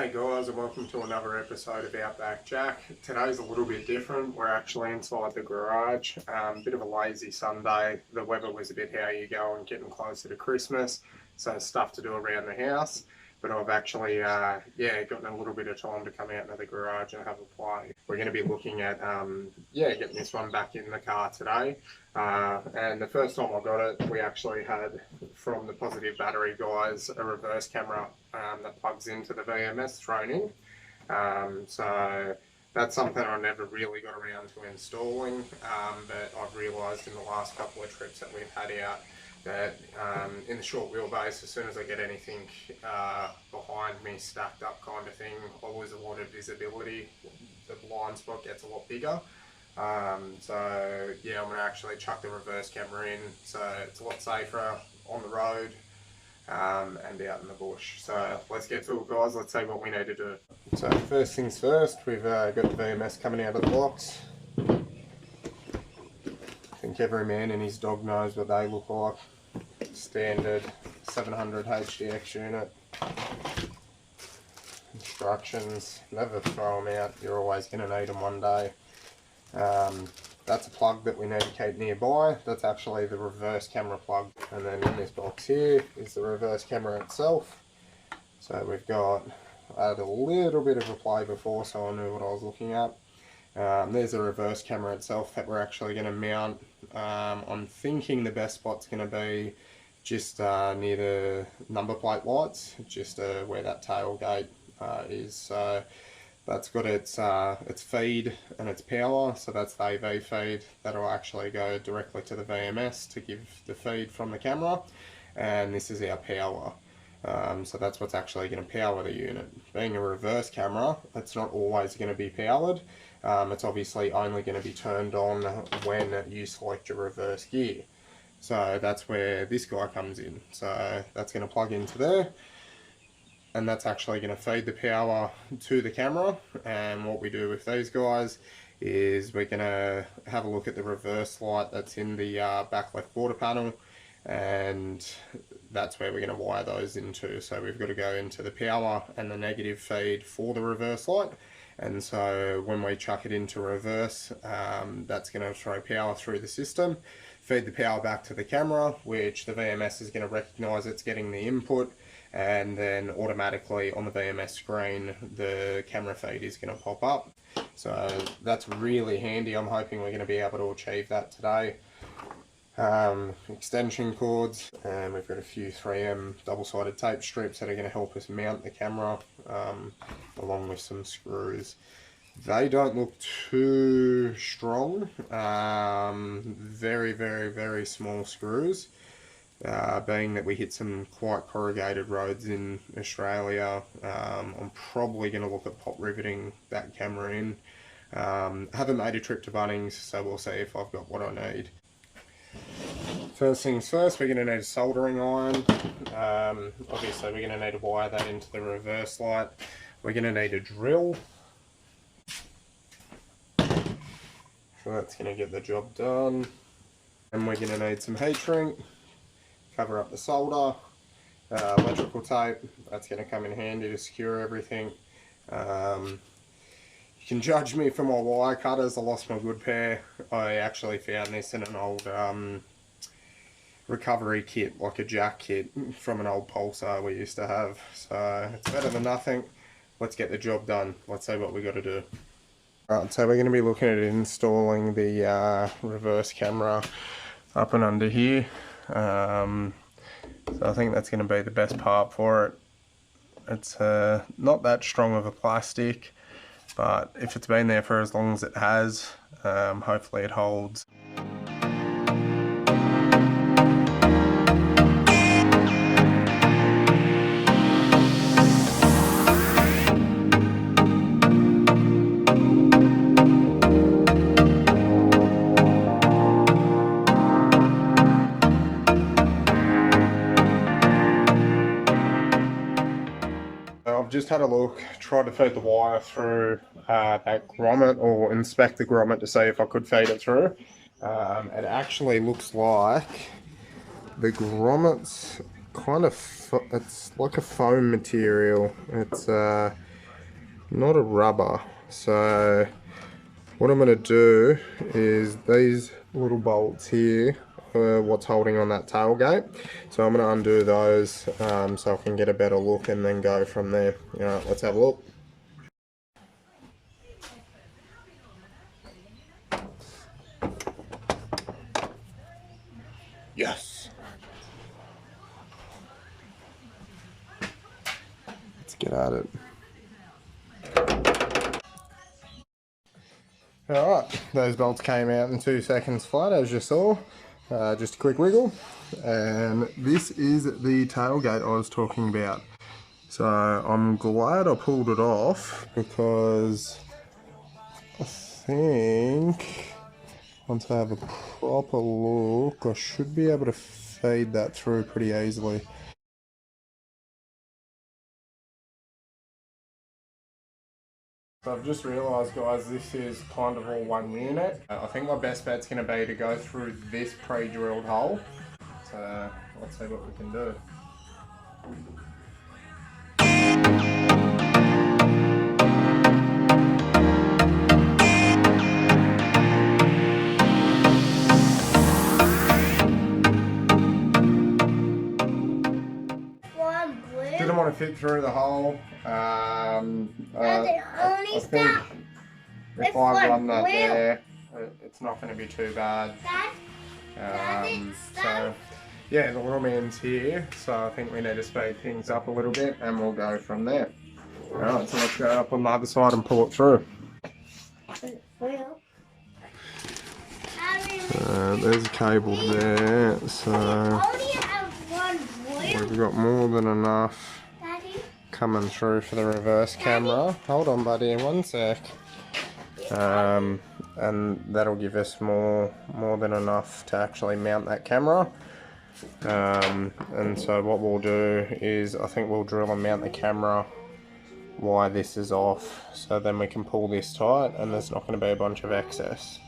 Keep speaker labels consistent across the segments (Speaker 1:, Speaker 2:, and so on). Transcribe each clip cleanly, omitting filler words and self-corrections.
Speaker 1: G'day guys and welcome to another episode of Outback Jack. Today's a little bit different. We're actually inside the garage. Bit of a lazy Sunday. The weather was a bit how you go and getting closer to Christmas. So stuff to do around the house. But I've actually, gotten a little bit of time to come out into the garage and have a play. We're going to be looking at, getting this one back in the car today. And the first time I got it, we actually had, from the Positive Battery guys, a reverse camera that plugs into the VMS thrown in. So that's something I never really got around to installing, but I've realised in the last couple of trips that we've had out that in the short wheelbase, as soon as I get anything behind me stacked up kind of thing, I lose a lot of visibility. The blind spot gets a lot bigger. So yeah, I'm going to actually chuck the reverse camera in, so it's a lot safer on the road and out in the bush. So let's get to it guys, let's see what we need to do. So first things first, we've got the VMS coming out of the box. I think every man and his dog knows what they look like. Standard 700 HDX unit. Instructions, never throw them out, you're always going to need them one day. That's a plug that we need to keep nearby. That's actually the reverse camera plug. And then in this box here is the reverse camera itself. So we've got, I had a little bit of a play before so I knew what I was looking at. There's the reverse camera itself that we're actually going to mount. I'm thinking the best spot's going to be just near the number plate lights, just where that tailgate is. So that's got its feed and its power, so that's the AV feed that'll actually go directly to the VMS to give the feed from the camera, and this is our power. So that's what's actually going to power the unit. Being a reverse camera, it's not always going to be powered. It's obviously only going to be turned on when you select your reverse gear. So that's where this guy comes in. So that's going to plug into there, and that's actually going to feed the power to the camera. And what we do with these guys is we're going to have a look at the reverse light that's in the back left quarter panel, and that's where we're going to wire those into. So we've got to go into the power and the negative feed for the reverse light. And so when we chuck it into reverse, that's going to throw power through the system, feed the power back to the camera, which the VMS is going to recognise it's getting the input, and then automatically on the VMS screen the camera feed is going to pop up. So that's really handy. I'm hoping we're going to be able to achieve that today. Extension cords, and we've got a few 3M double-sided tape strips that are going to help us mount the camera, along with some screws. They don't look too strong, very, very, very small screws, being that we hit some quite corrugated roads in Australia. I'm probably going to look at pop riveting that camera in. Haven't made a trip to Bunnings, so we'll see if I've got what I need. First things first, we're going to need a soldering iron. Obviously we're going to need to wire that into the reverse light. We're going to need a drill. So that's going to get the job done. And we're going to need some heat shrink, cover up the solder, electrical tape, that's going to come in handy to secure everything. You can judge me for my wire cutters. I lost my good pair. I actually found this in an old recovery kit, like a jack kit from an old Pulsar we used to have. So it's better than nothing. Let's get the job done. Let's see what we got to do. Right, so we're going to be looking at installing the reverse camera up and under here. So I think that's going to be the best part for it. It's not that strong of a plastic, but if it's been there for as long as it has, hopefully it holds. I've just had a look, tried to feed the wire through that grommet, or inspect the grommet to see if I could feed it through. It actually looks like the grommet's kind of, it's like a foam material. It's not a rubber. So what I'm going to do is these little bolts here are what's holding on that tailgate. So I'm going to undo those so I can get a better look and then go from there. Alright, let's have a look. Yes! Let's get at it. Alright, those bolts came out in 2 seconds flat, as you saw. Just a quick wiggle. And this is the tailgate I was talking about. So I'm glad I pulled it off, because I think once I have a proper look, I should be able to fade that through pretty easily. So I've just realised, guys, this is kind of all one unit. I think my best bet's going to be to go through this pre-drilled hole. So let's see what we can do. Didn't want to fit through the hole. I think if I run that there, it's not going to be too bad. So yeah, the little man's here, so I think we need to speed things up a little bit and we'll go from there. Alright, so let's go up on the other side and pull it through. There's a cable there, so we've got more than enough coming through for the reverse camera. Hold on, buddy, 1 sec. And that'll give us more than enough to actually mount that camera. And so what we'll do is, I think we'll drill and mount the camera while this is off, so then we can pull this tight and there's not going to be a bunch of excess.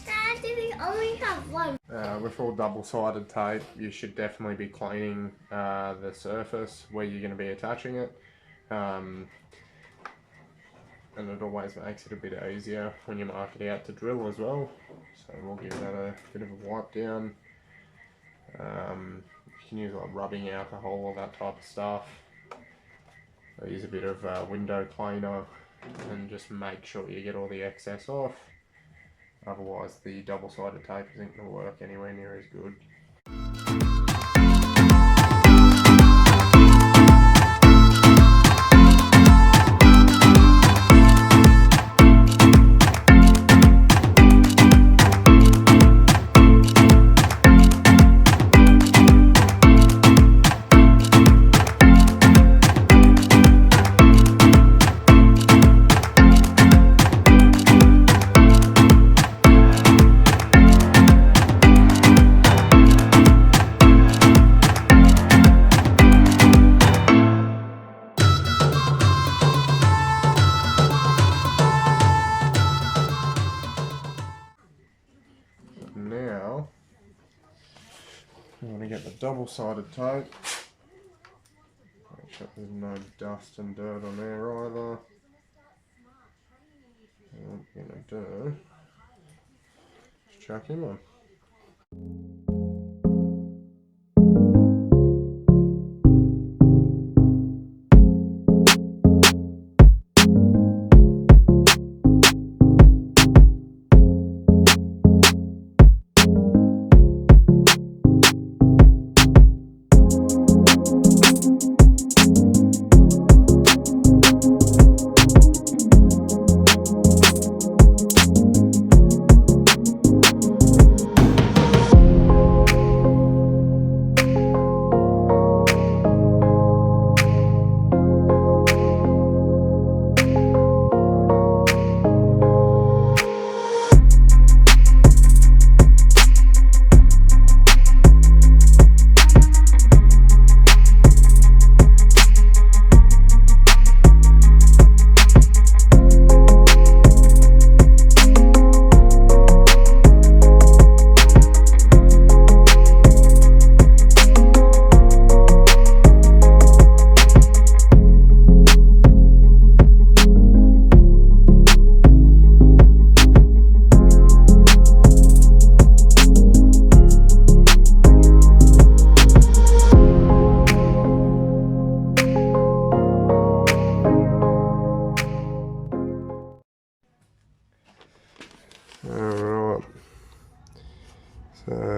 Speaker 2: Daddy, we only have one.
Speaker 1: With all double-sided tape, you should definitely be cleaning the surface where you're going to be attaching it. And it always makes it a bit easier when you mark it out to drill as well. So we'll give that a bit of a wipe down. You can use like rubbing alcohol or that type of stuff. I use a bit of window cleaner and just make sure you get all the excess off. Otherwise the double-sided tape isn't going to work anywhere near as good. Now, I'm going to get the double-sided tape. Make sure there's no dust and dirt on there either. And what I'm going to do is chuck him on.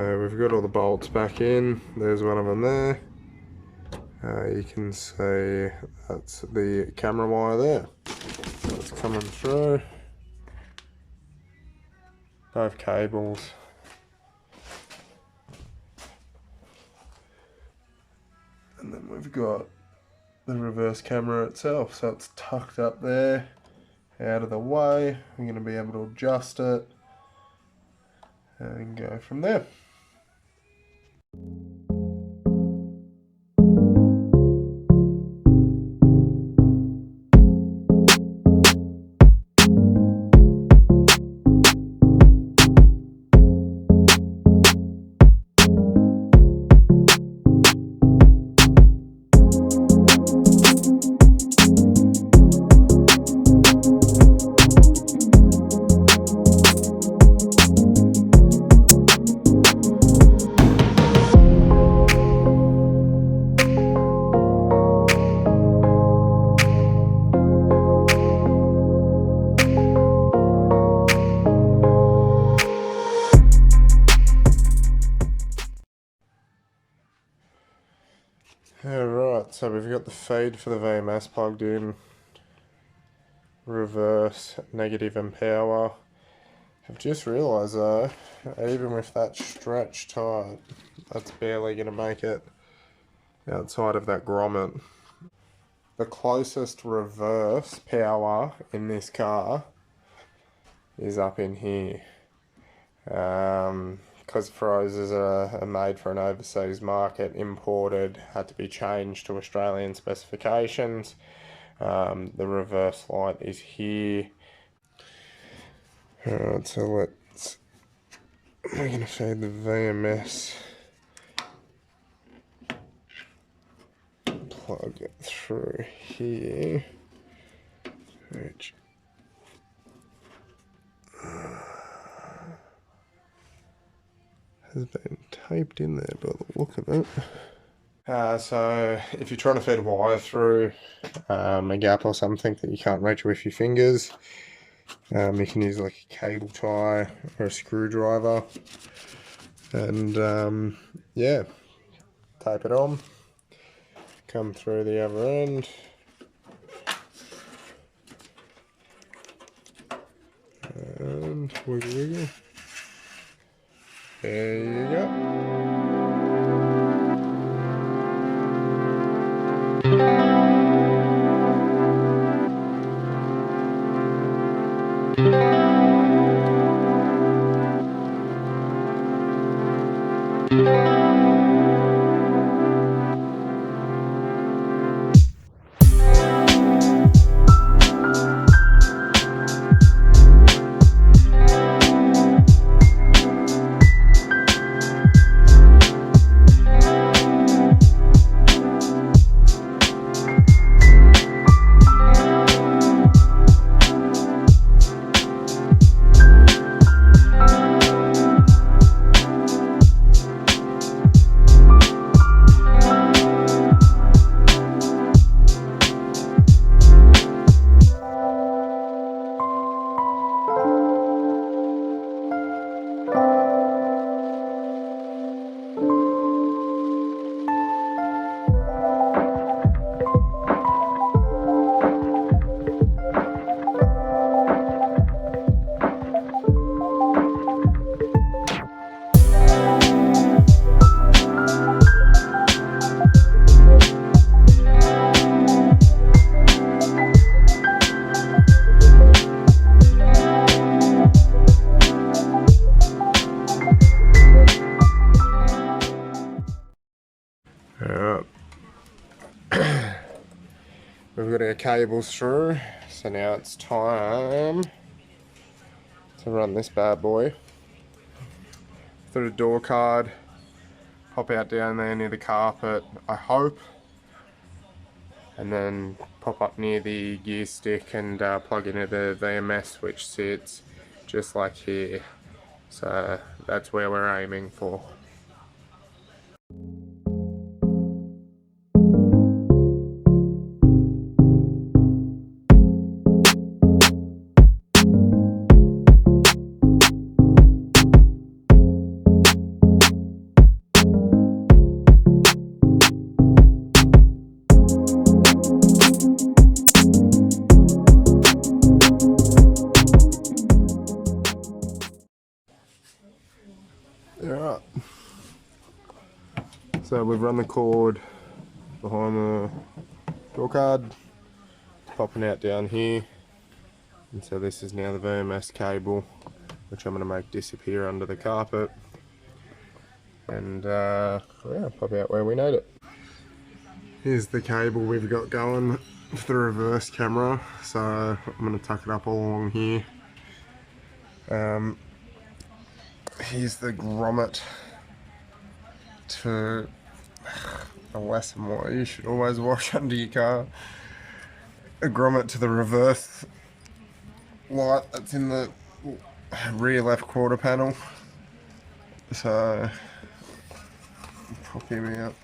Speaker 1: So we've got all the bolts back in. There's one of them there. You can see that's the camera wire there. That's coming through. Both cables. And then we've got the reverse camera itself. So it's tucked up there, out of the way. We're going to be able to adjust it and go from there. Alright, so we've got the feed for the VMS plugged in, reverse, negative and power. I've just realised though, even with that stretch tight, that's barely going to make it outside of that grommet. The closest reverse power in this car is up in here. Because Ferozes are made for an overseas market, imported, had to be changed to Australian specifications. The reverse light is here. Alright, so we're going to feed the VMS plug it through here, which has been taped in there by the look of it. So if you're trying to feed a wire through a gap or something that you can't reach with your fingers, you can use like a cable tie or a screwdriver, and yeah, tape it on, come through the other end, and wiggle wiggle. There you go. We've got our cables through, so now it's time to run this bad boy through the door card, pop out down there near the carpet, I hope, and then pop up near the gear stick and plug into the VMS, which sits just like here. So that's where we're aiming for. So we've run the cord behind the door card, popping out down here, and so this is now the VMS cable, which I'm going to make disappear under the carpet, and yeah, pop out where we need it. Here's the cable we've got going for the reverse camera, so I'm going to tuck it up all along here. Here's the grommet to a lesson why you should always wash under your car. A grommet to the reverse light that's in the rear left quarter panel. So pop him out.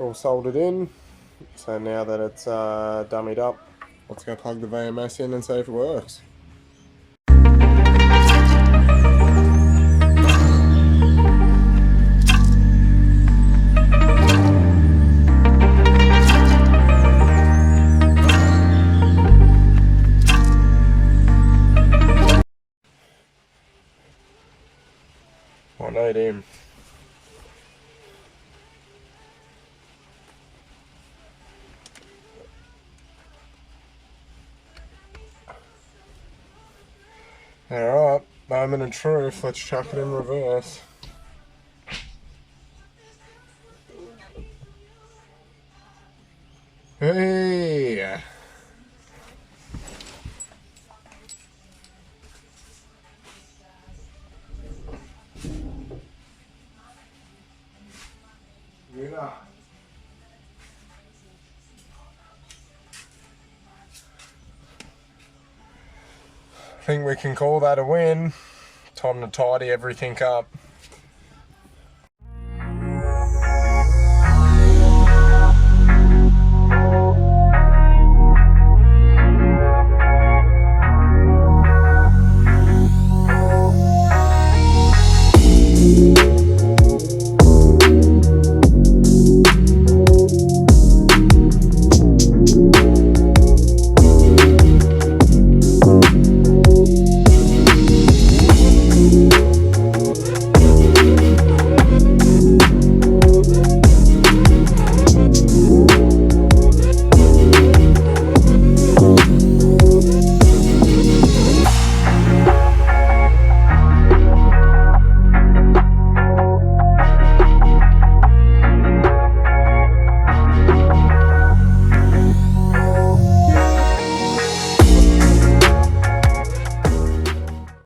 Speaker 1: All soldered in, so now that it's dummied up, let's go plug the VMS in and see if it works. I need him. Alright, moment of truth, let's chuck it in reverse. Hey! Winner. I think we can call that a win. Time to tidy everything up.